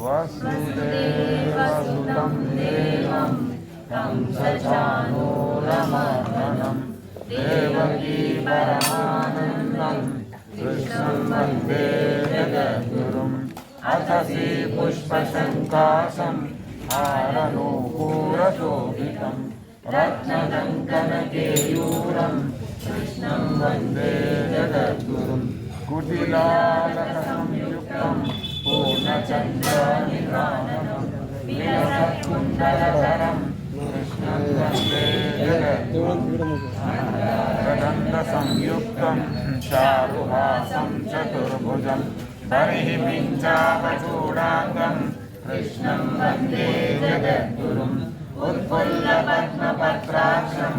वसुदेवसुतं देवं तं सचानूरमर्दनं देवकी परमानन्दं कृष्णं वन्दे जगद्गुरुम् अथ श्रीपुष्पशङ्कासं हारनूपुरशोभितं रत्नकङ्कणकेयूरं कृष्णं वन्दे जगद्गुरुम् कुटिलालकसंयुक्तं पूर्णचन्द्रनिधानं विलसत्कुण्डलधरं कृष्णं वन्दे जगद्गुरुम् गदन्दसंयुक्तं चारुहासं चतुर्भुजं बर्हिपिञ्चापचूडाङ्गं कृष्णं वन्दे जगद्गुरुम् उत्फुल्लपद्मपत्राक्षं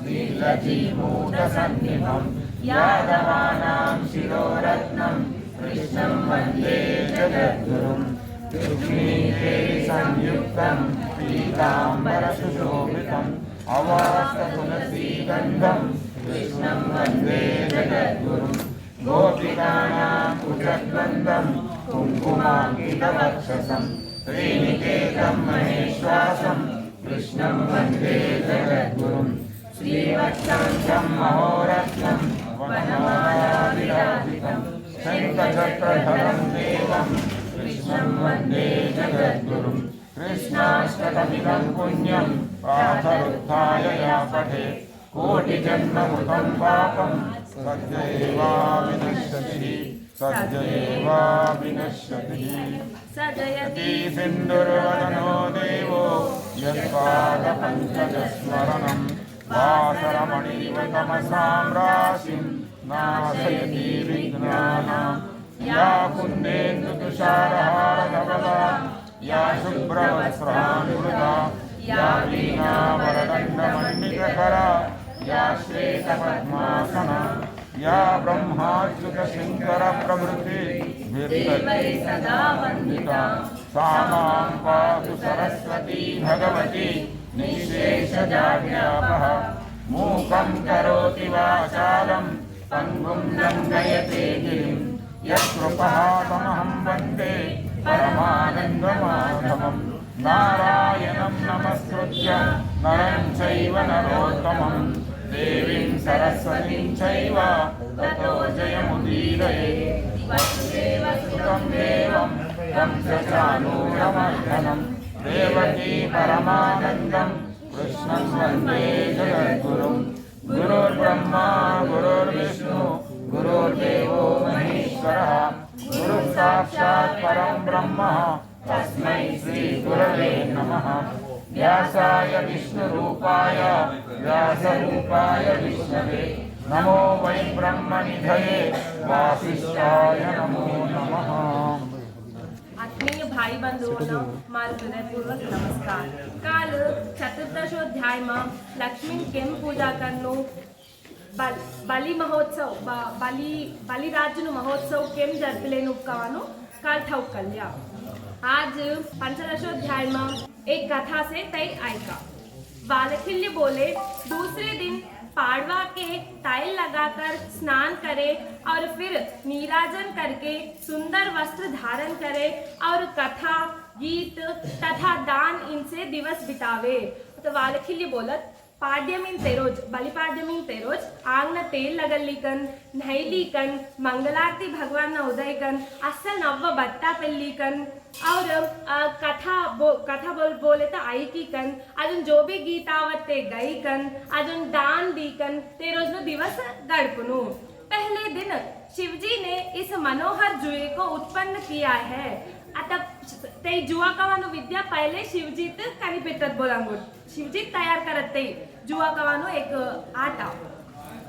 नीलजीमूतसन्निभं यादवानां शिरोरत्नं कृष्णं वन्दे जगद्गुरुम् लक्ष्मीकेसंयुक्तं पीताम्बरसुशोभितम् अवास्ततुलसीगन्धं कृष्णं वन्दे जगद्गुरुम् गोपिकानां कुचद्वन्द्वं कुङ्कुमाङ्कितवक्षसं श्रीनिकेतं महेश्वासं कृष्णं वन्दे जगद्गुरुम् श्रीवत्साङ्गं महोरत्नं वनमालाविराजितं शङ्खचक्रधरं देवं कृष्णं वन्दे जगद्गुरुम् कृष्णाष्टकमिदं पुण्यं प्रातरुत्थाय या पठेत् कोटिजन्मकृतं पापं सद्यैवाविनश्यति सद्यैवाविनश्यति सिन्दुर्वदनो देवो यत्पादपङ्कजस्मरणं वासरमणिव तमसां राशिं नाशयति विघ्नानां या कुन्देन्दुतुषारहारधवला या शुभ्रवस्त्रानुवृता या वीणावरदण्डमण्डितकरा या श्वेतपद्मासना या ब्रह्माच्युतशङ्करप्रभृतिभिर्देवैः सदा वन्दिता सा मां पातु सरस्वती भगवती निःशेषजाड्यापः मूकं करोति वाचालं पङ्गुं लङ्घयते गिरिं यत्कृपातमहं वन्दे परमानन्दमाधवम् नारायणं नमस्कृत्य नरं चैव नरोत्तमं देवीं सरस्वतीं चैव ततो जयमुदीरयेत् वसुदेवसुतं देवं तं सचानूरमर्दनं देवकी परमानन्दं कृष्णं वन्दे जगद्गुरुम् गुरुर्ब्रह्मा गुरुर्विष्णु गुरुर्देवो महेश्वरः गुरुः साक्षात् परं ब्रह्म तस्मै श्री गुरवे नमः व्यासाय विष्णुरूपाय व्यासरूपाय विष्णवे नमो वै ब्रह्मनिधये वासिष्ठाय नमो नमः। आत्मीय भाई बंधुओं मार हृदयपूर्वक नमस्कार। काल चतुर्दशोध्याय में लक्ष्मी केम पूजा करनो बलि महोत्सव बलिराजनु महोत्सव केम जरपलेनु कवानो काल ठाऊक कल्या। आज पंचदशोध्याय में एक कथा से तय आएगा। बालखिल्य बोले दूसरे दिन पाड़वा के टाइल लगाकर स्नान करे और फिर नीराजन करके सुंदर वस्त्र धारण करे और कथा गीत तथा दान इनसे दिवस बितावे। तो बालखिल्य बोलत पाड्यमीन तेरोज बलिपाड्यमीन तेरोज आंगन तेल लगल्लीकन नहैलीकन मंगलारती भगवान न उदयकन असल नव्व बट्टा पेल्लीकन और कथा बोले तो आई की कन अजुन जो भी गीत आवते गई कन अजुन दान दी कन तेरोज नो दिवस गड़पनु। पहले दिन शिवजी ने इस मनोहर जुए को उत्पन्न किया है। अतः ते जुआ कवानो विद्या पहले शिवजी तक कनिपेटत बोलांगो शिवजी तैयार करते जुआ कवानो एक आटा।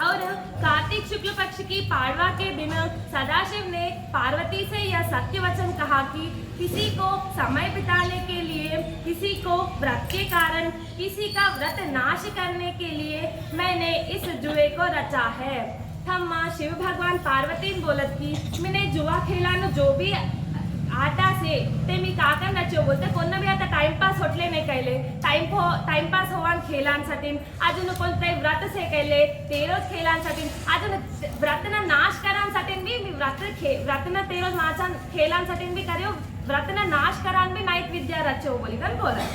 और कार्तिक शुक्ल पक्ष की पाड़वा के दिन सदाशिव ने पार्वती से यह सत्य वचन कहा कि किसी को समय बिताने के लिए, किसी को व्रत के कारण, किसी का व्रत नाश करने के लिए मैंने इस जुए को रचा है। थम माँ शिव भगवान पार्वती बोलत की मैंने जुआ खेला जो भी आटा से ते मी काकन रचो बोलते कोण बी आता टाइमपास होटले नाही कैले टाइमपास होवान खेळांसाठी अजून कोणते व्रत से कैले ते रोज खेळांसाठी अजून व्रतना नाश करांसाठी मी व्रतना ते रोज माझा खेळांसाठी मी करियो व्रतना नाश करान भी नाइट विद्या रचो बोली कर बोला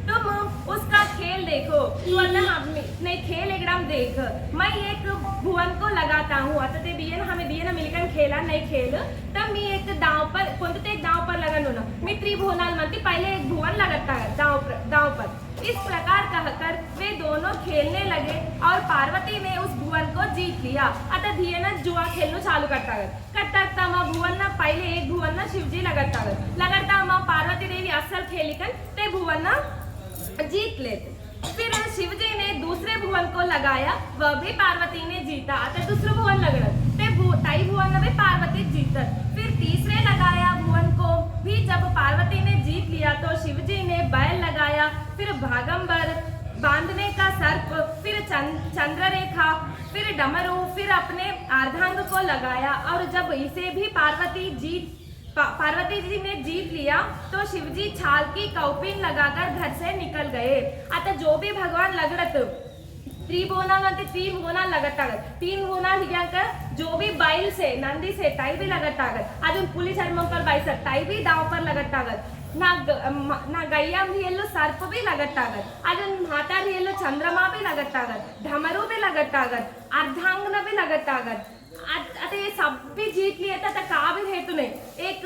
तुम उसका खेल देखो तू नहीं खेल एकदम देख मैं एक भुवन को लगाता हूँ आता ते हमें मिलकर खेला नहीं खेल तब मैं एक दांव पर कोणते एक दांव पर लगन होना मैं त्रिभुवनाल म्हणती पहले एक भुवन लगता है दांव पर इस प्रकार कहकर वे दोनों खेलने लगे और पार्वती ने उस भुवन को जीत लिया आता धियेना जुआ खेलना चालू करता मग भुवन पहले एक भुवन शिवजी लगता मग पार्वती देवी असल खेली कर ते भुवन जीत लेते फिर शिवजी ने दूसरे भुवन को लगाया वह भी पार्वती ने जीता आता दूसरा भुवन लगत ते ताई भुवन में पार्वती जीतत फिर तीसरे लगाया भुवन को भी जब पार्वती ने जीत लिया तो शिवजी ने बैल लगाया फिर भागंबर बांधने का सर्प फिर चंद्ररेखा फिर डमरू फिर अपने अर्धांग को लगाया और जब इसे भी पार्वती जी ने जीत लिया तो शिवजी छाल की कौपिन लगाकर घर से निकल गए आता जो भी भगवान लगत तीन भुवना लगत तीन भुवना लियाकर जो भी बैल से नंदी से ताई भी लगत अजून पुलिस हरमंकर बाईसत ताई भी दाव पर लगत ना गैया रियल्लो सर्प भी लगत अजून माता रियल्लो चंद्रमा भी लगत ढमरू भी लगत अर्धांगना भी लगत आता ये सब भी जीत लिए था का भी हेतु नहीं एक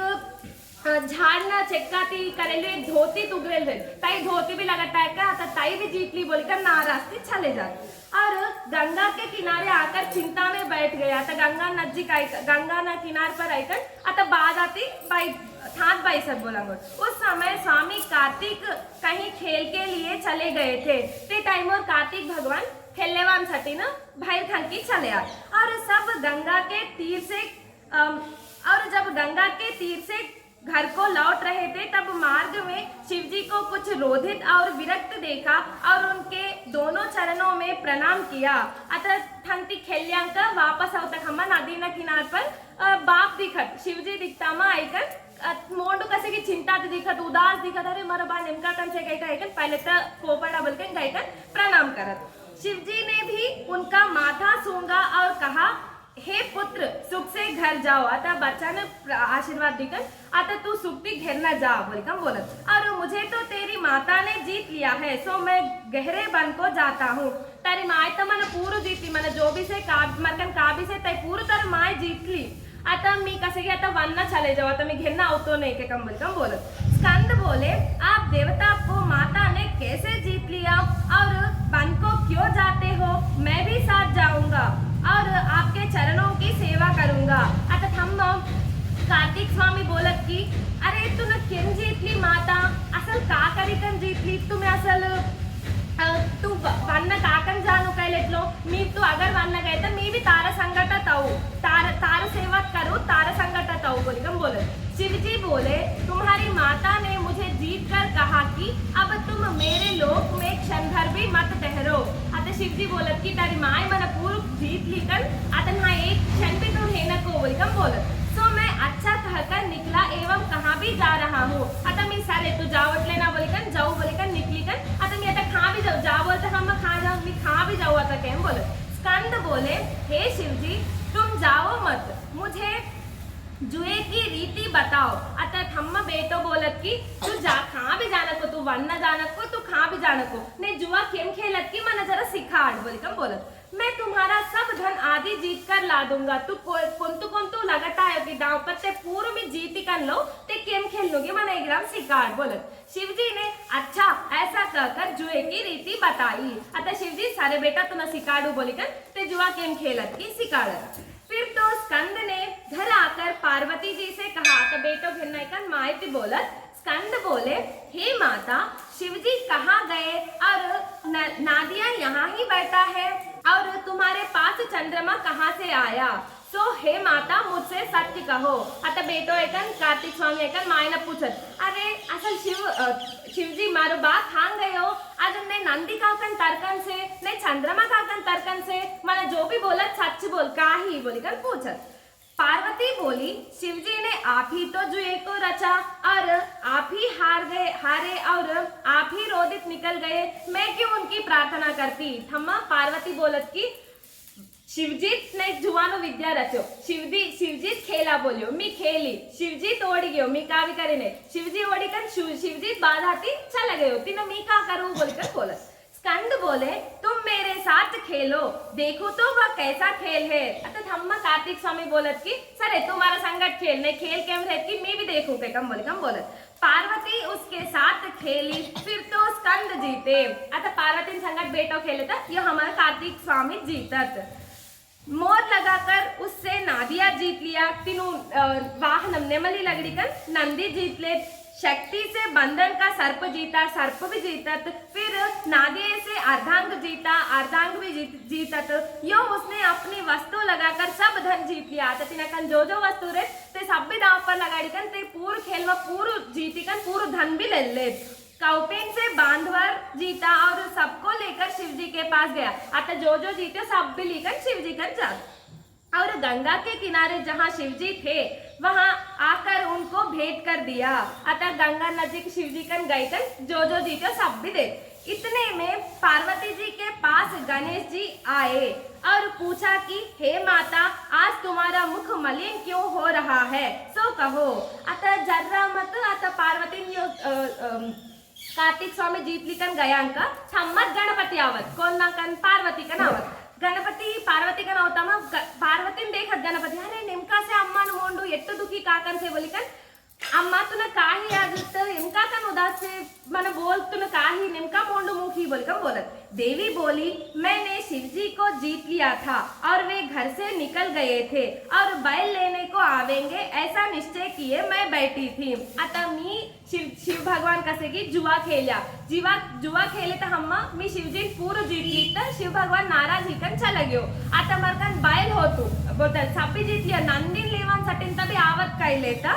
झाड़ना चेक्काती करेले धोती तुगरेल है ताई धोती भी लगाता है का आता ताई भी जीत ली बोलकर नाराज चले जाते और गंगा के किनारे आकर चिंता में बैठ गया था गंगा नजदीक गंगा न किनार पर आकर आता बाद आती थात बाई सब बोला उस समय स्वामी कार्तिक कहीं खेल के लिए चले गए थे ते टाइम और कार्तिक भगवान खेलनेवान साठी ना बाहर खनकी चले आए और सब गंगा के तीर से और जब गंगा के तीर से घर को लौट रहे थे तब मार्ग में शिवजी को कुछ रोधित और विरक्त देखा और उनके दोनों चरणों में प्रणाम किया अतः थंती खेल्यांक वापस आओ तक हम नदी न किनार पर बाप दिखत शिवजी दिखता मा आईकर मोंडू कसे की चिंता दिखत उदास दिखत अरे मर बा नेमका कन से गई पहले तो पोपड़ा बोलकर गई प्रणाम करत शिवजी ने भी उनका माथा सूंघा और कहा हे पुत्र सुख से घर जाओ आता बच्चा ने आशीर्वाद देकर आता तू सुख भी घर न जा बोलकर बोलत और मुझे तो तेरी माता ने जीत लिया है सो मैं गहरे वन को जाता हूँ तारी माए तो मन पूर्ण जीतली मन जो भी से मरकन का भी से तय पूर्ण तर माए जीतली आता मी कसे की आता वन न चले जाओ आता मी घर न आवतो नहीं के कम बोलत स्कंद बोले आप देवता को माता ने कैसे जीत लिया और वन को क्यों जाते हो मैं भी साथ जाऊंगा और आपके चरणों की सेवा करूंगा आता हम कार्तिक स्वामी बोलत की अरे तू न क्यों जीतली माता असल का करीकन जीतली तुम्हें असल तू वन्न काकन जानो कैलेटलो मी तू अगर वन्न गए तो मी भी तारा संगत ताऊ तार सेवा करो तारा संगत ताऊ बोले शिवजी बोले तुम्हारी माता ने मुझे जीत कर कहा कि अब तुम मेरे लोक में क्षण भर भी मत ठहरो आता शिवजी बोलत की तारी माए मन पूर्व जीत ली कर आता ना एक क्षण भी तुम है न को बोलत सो मैं अच्छा कहकर निकला एवं कहाँ भी जा रहा हूँ आता मी सारे तू जावटले ना बोलिकन जाऊ बोलिकन निकली कर आता मी आता खा भी जाओ बोलते हम खा जाओ मी खा भी जाऊ आता केम बोले स्कंद बोले हे शिवजी तुम जाओ मत मुझे जुए की रीति बताओ आता थम्मा बेटो बोलत की तू जा खा भी जाना को तू वन्न जाना को तू खा भी जाना को ने जुआ केम खेलत की मन जरा सिखाड़ बोलिकन बोलत मैं तुम्हारा सब धन आदि जीत कर ला दूंगा तू कोंतु लगता है कि दांव पर ते पूर्व में जीती कर लो ते केम खेल लोगे मन एक ग्राम सिखाड़ बोलत शिवजी ने अच्छा ऐसा कहकर जुए की रीति बताई अतः शिवजी सारे बेटा तू न सिखाड़ू बोलिकन ते जुआ केम खेलत की सिखाड़त फिर तो स्कंद ने घर आकर पार्वती जी से कहा तो बेटो भिन्नकन मायती बोलत स्कंद बोले हे माता शिवजी कहाँ गए और नादिया यहाँ ही बैठा है और तुम्हारे पास चंद्रमा कहाँ से आया सो हे माता मुझसे सत्य कहो आता बेटो एकन कार्तिक स्वामी एकन माय न पूछत अरे असल शिवजी मारो बात हांग गए हो आज ने नंदी काकन तर्कन से ने चंद्रमा काकन तर्कन से मन जो भी बोलत सच बोल का ही बोलिकर पूछत पार्वती बोली, शिव जी ने आप ही तो जुए को रचा और आप ही हारे और आप ही रोदित निकल गए, मैं क्यों उनकी प्रार्थना करती। थम्मा पार्वती बोलत की शिवजीत ने जुवानो विद्या रचो, शिवजीत खेला बोलियो, मी खेली, शिवजीत ओढ़ गयो, मी का भी करे ने, शिवजी ओढ़ी कर शिवजीत बाधाती चला गयो, तीनों मी का करूं बोलकर बोलत। स्कंद बोले, तुम मेरे साथ खेलो, देखो तो वह कैसा खेल है। अतः थम्मा कार्तिक स्वामी बोलत की सरे तुम्हारा संगत खेलने खेल केम रहत की मैं भी देखूं के कम बोलत। पार्वती उसके साथ खेली, फिर तो स्कंद जीते। अतः पार्वती संगत बेटो खेले था, ये हमारा कार्तिक स्वामी जीतत। मोर लगाकर उससे नादिया जीत लिया, तीनों वाहन नेमली लगड़ी कर नंदी जीत ले, शक्ति से बंधन का सर्प जीता, सर्प भी जीतत, फिर नादिये से अर्धांग जीता, अर्धांग भी जीतत। यो उसने अपनी वस्तु लगाकर सब धन जीत लिया। तिनकन जो वस्तु रहे ते सब भी दांव पर लगाड़ी कन ते पूर्ण खेल में पूर्ण जीती कन पूर्ण धन भी ले। कौपेन से बांधवर जीता और सबको लेकर शिवजी के पास गया। अतः जो जीते सब भी लेकर शिवजी कर जा, और गंगा के किनारे जहाँ शिवजी थे वहां आकर उनको भेंट कर दिया। अतः गंगा नजीक शिवजी कन गए कन जो जीते सब भी दे। इतने में पार्वती जी के पास गणेश जी आए और पूछा कि हे माता, आज तुम्हारा मुख मलिन क्यों हो रहा है, सो कहो। अतः जर्रा मत अतः पार्वती कार्तिक स्वामी जीतली कन गयांका छम्मत गणपति आवत, कौन ना कन पार्वती कन आवत। गणपति पार्वती का होता मा पार्वती देखत गणपति, अरे नेमका से अम्मा मोंडू एट्टू दुखी काकन से बोली कन अम्मा तुने काही आजत इनका कन उदास से मन बोल तुने काही नेमका मोंडू मुखी बोलकर बोलत। देवी बोली, मैंने शिवजी को जीत लिया था और वे घर से निकल गए थे और बैल लेने को आवेंगे ऐसा निश्चय किए मैं बैठी थी। अतः मी शिव भगवान कसेगी जुआ खेलिया, जुआ खेले तो हम मी शिवजी पूर्ण जीत ली, तो शिव भगवान नाराज ही कन चला गयो। आता मरकन बैल होतू बोलता सब भी जीत लिया, नंदीन लेवान सटिन तभी आवत कई लेता,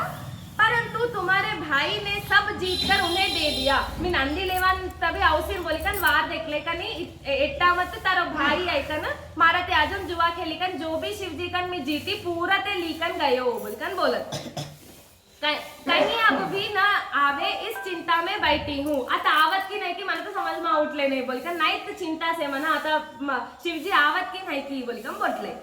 परंतु तुम्हारे भाई ने सब जीतकर उन्हें दे दिया। मी नंदी लेवान तभी औसिन बोलिकन वार देखले कनी एट्टा मत तारो भाई आइकन मारा ते आजम जुआ खेलिकन जो भी शिवजी कन मी जीती पूरा ते लीकन गयो बोलिकन बोलत। कहीं अब भी ना आवे इस चिंता में बैठी हूँ। आता आवत की नहीं की मन तो समझ में उठले नहीं बोलिकन नहीं तो चिंता से मना आता शिवजी आवत की नहीं की बोलिकन बोटले।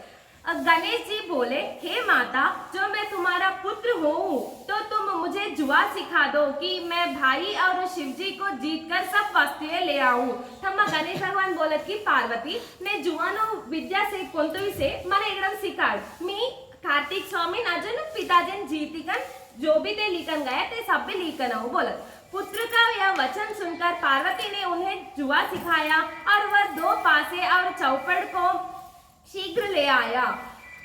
गणेश जी बोले, हे माता, जो मैं तुम्हारा पुत्र हूँ तो तुम मुझे जुआ सिखा दो कि मैं भाई और शिवजी को जीतकर सब वस्तुएं ले आऊं। थम्मा गणेश भगवान बोलत की पार्वती ने जुआनो विद्या से कोंतुई से मन एकदम सिखाड़, मी कार्तिक स्वामी नाजन पिताजन जीतिकन जो भी ते लिखन गया ते सब भी लिखन आओ बोलत। पुत्र का यह वचन सुनकर पार्वती ने उन्हें जुआ सिखाया और वह 2 पासे और चौपड़ को शीघ्र ले आया।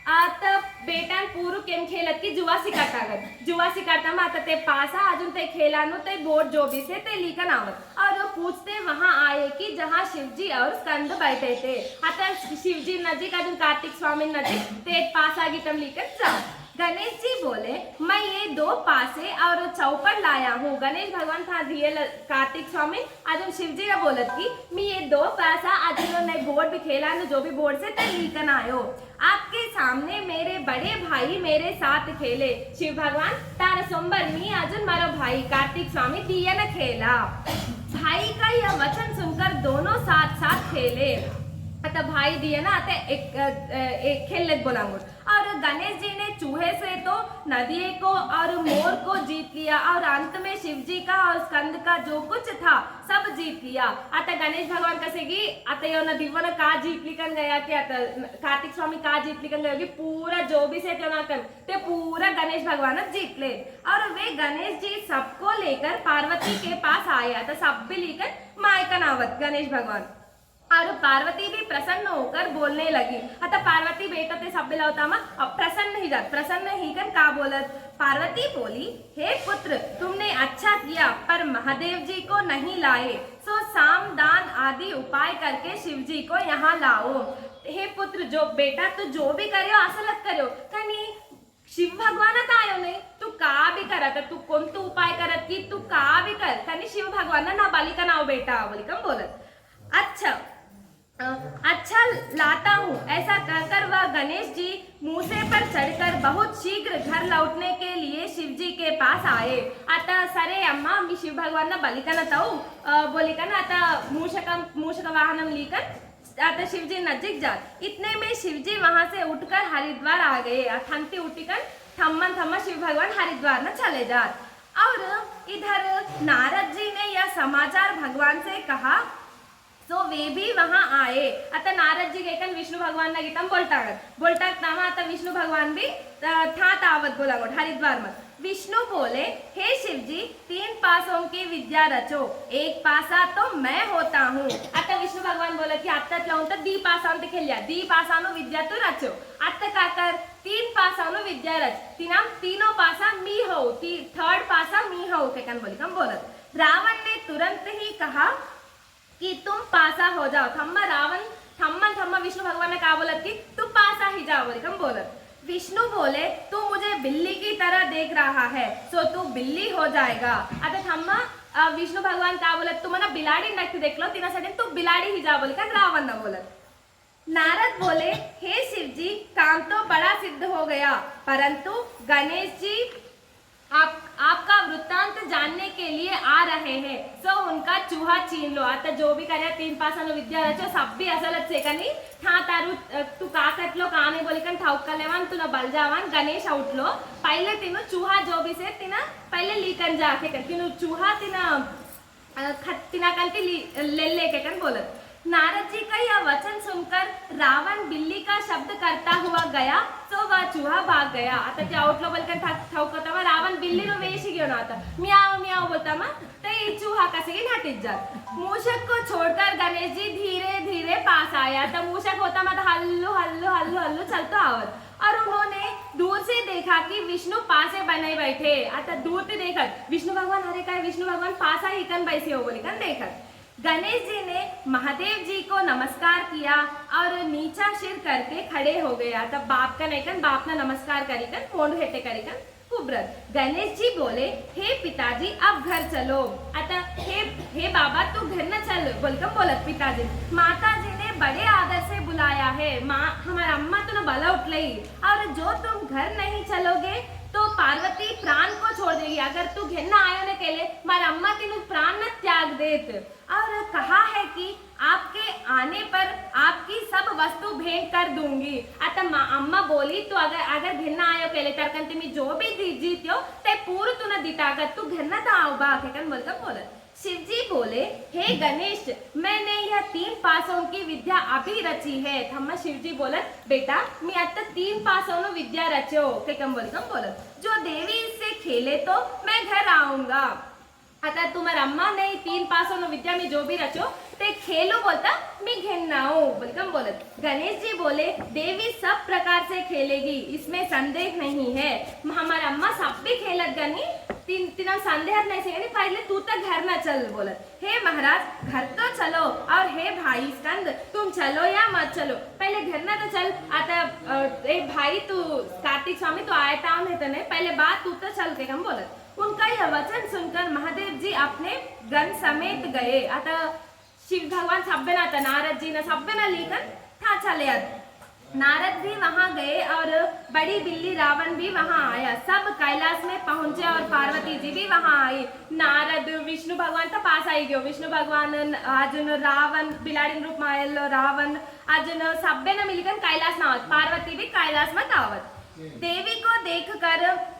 आता बेटा पूरु केम खेलत की जुआ सिखाता माता ते पासा अजुन ते खेलानु ते बोर्ड जो भी से ते लिखन आवत और वो पूछते वहां आए कि जहां शिवजी और स्कंद बैठे थे। आता शिवजी नजीक अजुन कार्तिक स्वामी नजीक ते पासा गीतम लिखन जा। गणेश जी बोले, मैं ये 2 पासे और चौपड़ लाया हूँ। गणेश भगवान था रियल कार्तिक स्वामी आज शिवजी का बोलत की मैं ये 2 पासा आज नए बोर्ड भी खेला न जो भी बोर्ड से तय लिखन आयो। आपके सामने मेरे बड़े भाई मेरे साथ खेले। शिव भगवान तारा सोमबर मी आज मारो भाई कार्तिक स्वामी दिया न खेला। भाई का यह वचन सुनकर दोनों साथ साथ खेले। आता भाई दिए ना आते एक खेल बोलांगुर और गणेश जी ने चूहे से तो नदी को और मोर को जीत लिया और अंत में शिवजी का और स्कंद का जो कुछ था सब जीत लिया। आता गणेश भगवान कसेगी आता यो न दिव्वन का जीत लिखन गया कि आता कार्तिक स्वामी का जीत लिखन गया कि पूरा जो भी से क्यों ना कर ते पूरा गणेश भगवान जीत ले। और वे गणेश जी सबको लेकर पार्वती के पास आया तो सब भी लेकर मायका नावत गणेश भगवान और पार्वती भी प्रसन्न होकर बोलने लगी। अतः पार्वती बेटा ते सब बिलावता मा प्रसन्न ही जात प्रसन्न ही कर का बोलत। पार्वती बोली, हे पुत्र, तुमने अच्छा किया पर महादेव जी को नहीं लाए, सो साम दान आदि उपाय करके शिव जी को यहाँ लाओ। हे पुत्र, जो बेटा तू जो भी करियो असलत करियो कनी शिव भगवान आयो नहीं तू का भी करत तू कौन तू उपाय करत की तू का भी कर कनी शिव भगवान ना बालिका नाव बेटा बोली कम बोलत। अच्छा लाता हूँ। ऐसा कहकर वह गणेश जी मुंह मूसे पर चढ़कर बहुत शीघ्र घर लौटने के लिए शिवजी के पास आए. आता सरे अम्मा मी शिव भगवान ना बलिकन ताऊ बोलिकन आता मूषक वाहनम लेकर आता शिवजी नजदीक जात. इतने में शिवजी वहां से उठकर हरिद्वार आ गए. थमती उठकर थम्मा शिव भगवान हरिद्वार में चले जात. और इधर नारद जी ने यह समाचार भगवान से कहा तो वे भी वहां आए. आता नारद जी गेकन विष्णु भगवान ना गीतम बोलता तामा आता विष्णु भगवान भी था तावत बोला गोट हरिद्वार में. विष्णु बोले हे शिव जी 3 पासों की विद्या रचो, एक पासा तो मैं होता हूँ. आता विष्णु भगवान बोला कि आता लाऊं तो 2 पासां ते खेलिया 2 पासानो विद्या तो रचो. आता काकर 3 पासानो विद्या रच तीनों पासा मी हो 3rd पासा मी हो के कन बोली कम बोलत. रावण ने तुरंत ही कहा कि तुम पासा हो जाओ. थम्मा विष्णु भगवान ने कहा बोलत कि तू पासा ही जाओ बोली कम बोलत. विष्णु बोले तू मुझे बिल्ली की तरह देख रहा है सो तू बिल्ली हो जाएगा. आता थम्मा विष्णु भगवान का बोलत तू मना बिलाड़ी नक्की देख लो तिनासाठी तू बिलाड़ी ही जा बोली का रावण न बोलत. नारद बोले हे शिव जी काम तो बड़ा सिद्ध हो गया, परंतु गणेश जी आपका वृत्तांत जानने के लिए आ रहे हैं सो उनका चूहा छीन लो. आता जो भी करे 3 पासानो विद्या रचो सब भी असलच से कनी था तारू तू का कटलो का नहीं बोली कन ठाउक लेवान तू न बल जावान गणेश आउटलो पहले तीनों चूहा जो भी से तिना पहले लीकन जाके कर तीनों चूहा तिना कन की ले के कन बोलत. नारद जी का यह वचन सुनकर रावण बिल्ली का शब्द करता हुआ गया तो वह चूहा भाग गया. आता ते आउटलो बोलकर ठाऊकता मग रावण बिल्ली नो वेशी घेऊन आता मियाव मियाव बोलता मग ते चूहा कसे की नाटीत जात. मूषक को छोड़कर गणेश जी धीरे धीरे पास आया. तो मूषक होता मत हल्लू हल्लू हल्लू हल्लू चलता आवत और उन्होंने दूर से देखा कि विष्णु पासे बने बैठे. आता दूर से देखत विष्णु भगवान हरे काय विष्णु भगवान पासा ही कन बैसे हो बोली कन देखत. गणेश जी ने महादेव जी को नमस्कार किया और नीचा सिर करके खड़े हो गया. तब बाप का नहीं बाप ने नमस्कार करीकन मोंड हेटे करीकन कुबरत. गणेश जी बोले हे पिताजी अब घर चलो. आता हे बाबा तू घर न चल बोलकर बोलत पिताजी. माता जी ने बड़े आदर से बुलाया है. माँ हमारा अम्मा तो न बला उठलई और जो तुम घर नहीं चलोगे तो पार्वती प्राण को छोड़ देगी. अगर तू घेरना आयो ने के लिए मारा अम्मा तीनू प्राण न त्याग देत. और कहा है कि आपके आने पर आपकी सब वस्तु भेंट कर दूंगी. आता अम्मा बोली तो अगर घेरना आयो के लिए तरकन तुम्ही जो भी जीत्यो ते पूर्ण तू न दितागत तू घेरना था आओ बा के कन बोलकर बोलत. शिवजी बोले हे गणेश मैंने यह 3 पासों की विद्या अभी रची है. थम्मा शिवजी बोलत बेटा मी आता 3 पासों विद्या रचो के कम बोलत. जो देवी इससे खेले तो मैं घर आऊंगा. आता तुम्हारा अम्मा ने 3 पासों विद्या में जो भी रचो ते खेलो बोलता मैं घेरना हूँ बोलकर बोलत. गणेश जी बोले देवी सब प्रकार से खेलेगी इसमें संदेह नहीं है. हमारा अम्मा सब भी खेलत गनी तीन संदेह नहीं से पहले तू तो घर न चल बोलत. हे महाराज घर तो चलो और हे भाई स्कंद तुम चलो या मत चलो पहले घर न तो चल. आता भाई तू कार्तिक स्वामी तो आया टाउन है तो नहीं पहले बात तू तो चल के हम बोलत. उनका यह वचन सुनकर महादेव जी अपने गण समेत गए. आता शिव भगवान सब्बे ना था नारद जी ने सब्बे ना लेकर था चले. नारद भी वहां गए और बड़ी बिल्ली रावण भी वहां आया. सब कैलाश में पहुंचे और पार्वती जी भी वहां आई. नारद विष्णु भगवान तो पास आई गयो. विष्णु भगवान अजून रावण बिलाड़ी रूप में आयल रावण अजून सब्बे ने मिलकर कैलाश में आवत. पार्वती भी कैलाश में आवत. देवी को देखकर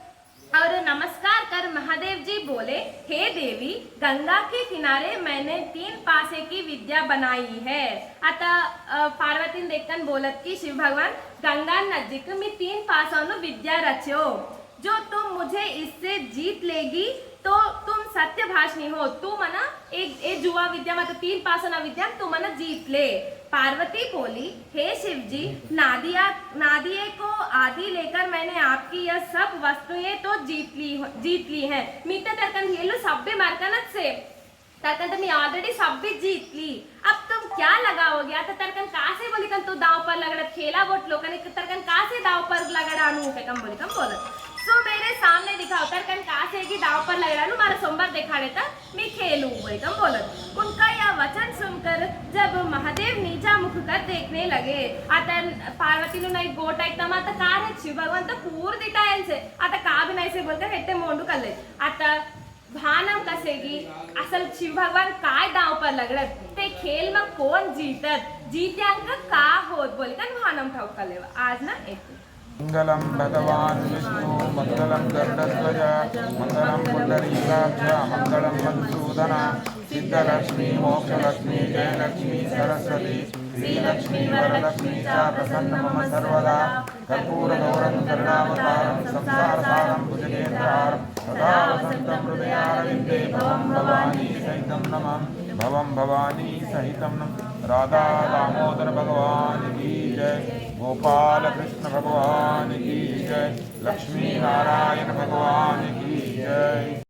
और नमस्कार कर महादेव जी बोले हे देवी गंगा के किनारे मैंने 3 पासे की विद्या बनाई है. आता पार्वती ने देखकर बोलत कि शिव भगवान गंगा नजदीक में 3 पासों विद्या रचो. जो तुम मुझे इससे जीत लेगी तो तुम सत्यभाषणी हो. तू मना एक जुआ विद्या मतलब 3 पासों विद्या तू मना जीत ले. पार्वती बोली हे शिव जी नादिये को आदि लेकर मैंने आपकी यह सब वस्तुएं तो जीत ली हैं. मीठा तरकन हेलो सब भी मारकनत से तरकन तो मैं ऑलरेडी सब भी जीत ली. अब तुम क्या लगाओगे. आता तरकन कहाँ से बोली कन तू दाव पर लगड़ा खेला बोट लो कन तरकन कहाँ से दाव पर लगड़ा अनु के कम बोली कम बोलत. सो मेरे दाम नहीं दिखावता कन कहा से की दाव पर लग रहा नु मारा सोमवार दिखा देता मैं खेलूं वही कम बोलत उनका यह वचन सुनकर जब महादेव नीचा मुख कर देखने लगे आता पार्वती नु नहीं गोटा एकदम आता का रे शिव भगवान तो पूर दिटायल से आता का भी नहीं से बोलकर हेटे मोंडू कर ले आता भानम कसेगी असल शिव भगवान काय दाव पर लगड़त ते खेल में कौन जीतत जीत्यांक का होत बोल कर भानम ठाव कर लेवा आज ना एक मंगलम भगवान विष्णु मंगलम गरुड़ध्वज मंगलम पुंडरीकाक्ष मंगलम मधुसूदन सिद्धलक्ष्मी मोक्षलक्ष्मी जयलक्ष्मी सरस्वती श्रीलक्ष्मी वरलक्ष्मी च प्रसन्न मम सर्वदा कर्पूरगौरं करुणावतारं संसारसारं भुजगेन्द्रहारं सदा वसन्तं हृदयारविन्दे भवं भवानी सहितं नमामि भवं भवानी सहितं नमामि राधा दामोदर भगवान की जय गोपाल कृष्ण भगवान की जय लक्ष्मी नारायण भगवान की जय।